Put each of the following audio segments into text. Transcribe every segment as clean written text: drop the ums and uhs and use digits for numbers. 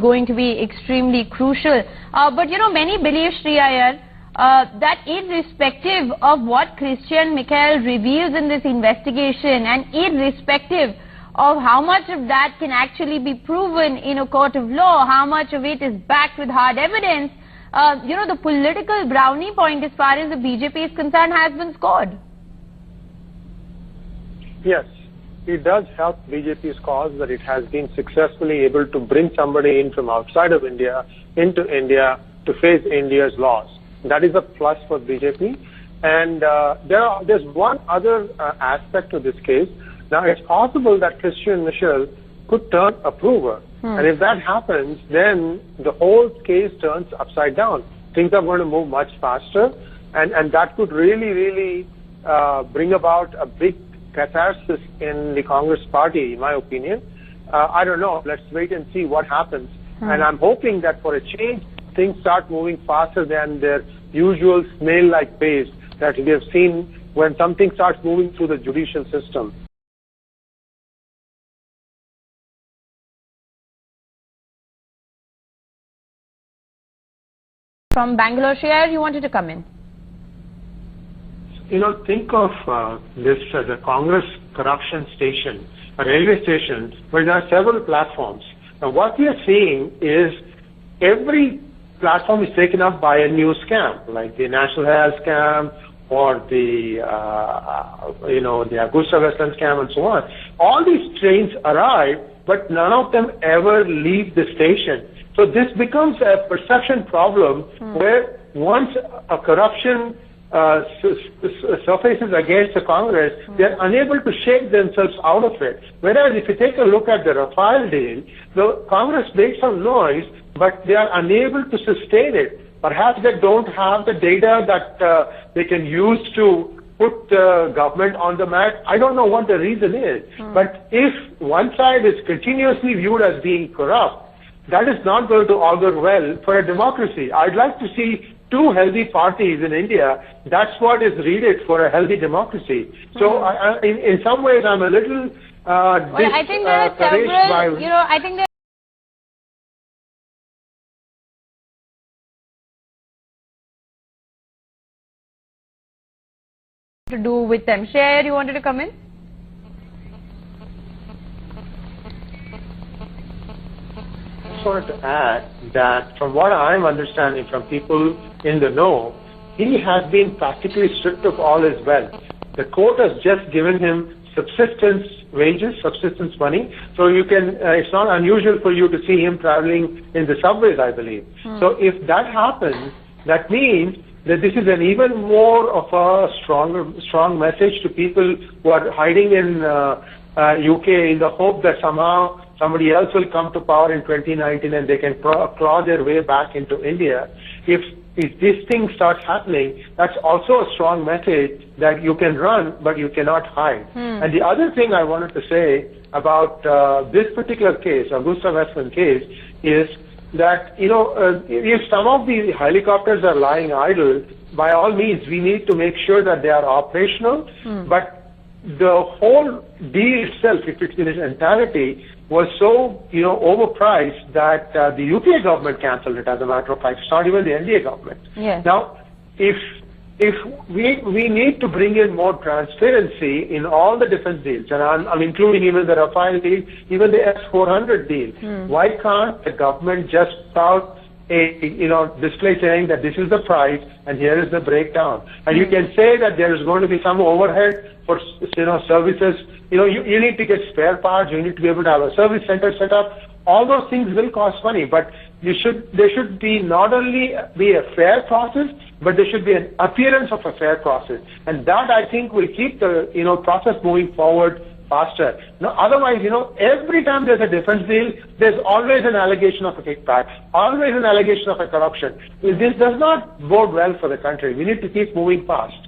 going to be extremely crucial. But you know, many believe, Sri Iyer, that irrespective of what Christian Michael reveals in this investigation, and irrespective of how much of that can actually be proven in a court of law, how much of it is backed with hard evidence, you know, the political brownie point as far as the BJP is concerned has been scored. Yes, it does help BJP's cause that it has been successfully able to bring somebody in from outside of India into India to face India's laws. That is a plus for BJP. And there's one other aspect to this case. Now, it's possible that Christian Michel could turn approver. And if that happens, then the whole case turns upside down. Things are going to move much faster. And that could really bring about a big catharsis in the Congress party, in my opinion. I don't know. Let's wait and see what happens. And I'm hoping that for a change, things start moving faster than their usual snail-like pace that we have seen when something starts moving through the judicial system. From Bangalore, Sri Iyer, you wanted to come in. You know, think of this as a Congress corruption station, a railway station, where there are several platforms. Now, what we are seeing is every platform is taken up by a new scam, like the National Health scam or the, the Agusta Westland scam and so on. All these trains arrive, but none of them ever leave the station. So this becomes a perception problem where once a corruption surfaces against the Congress, they're unable to shake themselves out of it. Whereas if you take a look at the Rafale deal, the Congress makes some noise, but they are unable to sustain it. Perhaps they don't have the data that they can use to put the government on the mat. I don't know what the reason is. But if one side is continuously viewed as being corrupt, that is not going to augur well for a democracy. I'd like to see two healthy parties in India. That's what is needed for a healthy democracy. So in some ways, I'm a little I think there are several, I think there to do with them. Sri Iyer, you wanted to come in? I just wanted to add that from what I'm understanding from people in the know, he has been practically stripped of all his wealth. The court has just given him subsistence wages, subsistence money. So you can, it's not unusual for you to see him traveling in the subways, I believe. So if that happens, that means that this is an even more of a strong message to people who are hiding in UK in the hope that somehow somebody else will come to power in 2019 and they can claw their way back into India. If this thing starts happening, that's also a strong message that you can run, but you cannot hide. And the other thing I wanted to say about this particular case, Agusta Westland case, is that, if some of the helicopters are lying idle, by all means, we need to make sure that they are operational. But the whole deal itself, if it's in its entirety, was so, overpriced that the UPA government cancelled it, as a matter of fact. It's not even the NDA government. Now, if we need to bring in more transparency in all the defense deals, and I'm including even the Rafale deal, even the S-400 deal. Why can't the government just put out a display saying that this is the price and here is the breakdown? And you can say that there is going to be some overhead for services. You need to get spare parts. You need to be able to have a service center set up. All those things will cost money, but there should be not only be a fair process, but there should be an appearance of a fair process, and that I think will keep the process moving forward faster. Now, otherwise, every time there's a defense deal, there's always an allegation of a kickback, always an allegation of a corruption. This does not bode well for the country. We need to keep moving fast.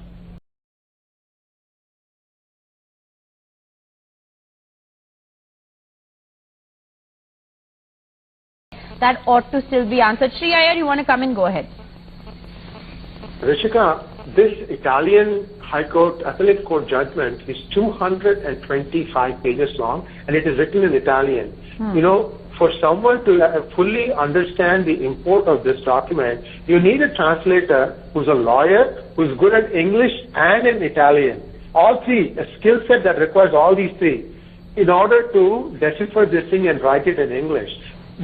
That ought to still be answered. Sri Iyer, you want to come in? Go ahead. Rishika, this Italian High Court Appellate Court judgment is 225 pages long, and it is written in Italian. for someone to fully understand the import of this document, you need a translator who's a lawyer, who's good at English and in Italian. All three, a skill set that requires all these three in order to decipher this thing and write it in English.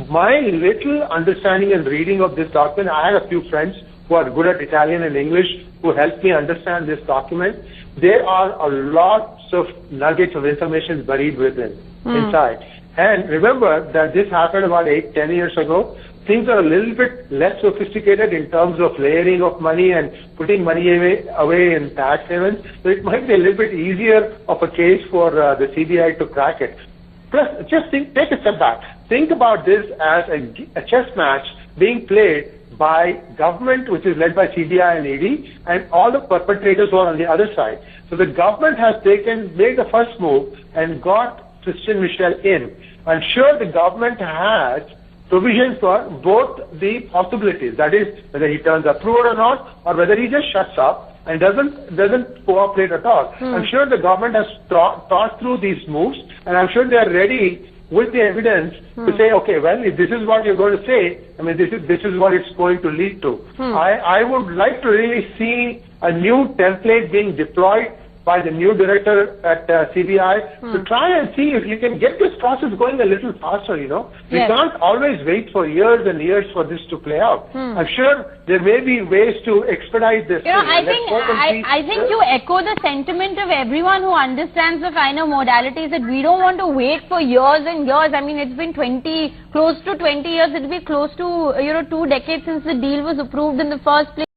My little understanding and reading of this document, I have a few friends who are good at Italian and English who helped me understand this document. There are a lot of nuggets of information buried within, inside. And remember that this happened about 8-10 years ago. Things are a little bit less sophisticated in terms of layering of money and putting money away in tax havens. So it might be a little bit easier of a case for the CBI to crack it. Plus, just take a step back. Think about this as a chess match being played by government, which is led by CBI and ED, and all the perpetrators who are on the other side. So the government has made the first move and got Christian Michel in. I'm sure the government has provisions for both the possibilities, that is, whether he turns approved or not, or whether he just shuts up and doesn't cooperate at all. I'm sure the government has thought through these moves, and I'm sure they are ready with the evidence to say, okay, well, if this is what you're going to say, I mean, this is what it's going to lead to. I would like to really see a new template being deployed by the new director at CBI to try and see if you can get this process going a little faster, you know. We can't always wait for years and years for this to play out. I'm sure there may be ways to expedite this. You know, I think you echo the sentiment of everyone who understands the kind of modalities that we don't want to wait for years and years. I mean, it's been close to 20 years. It'll be close to, 2 decades since the deal was approved in the first place.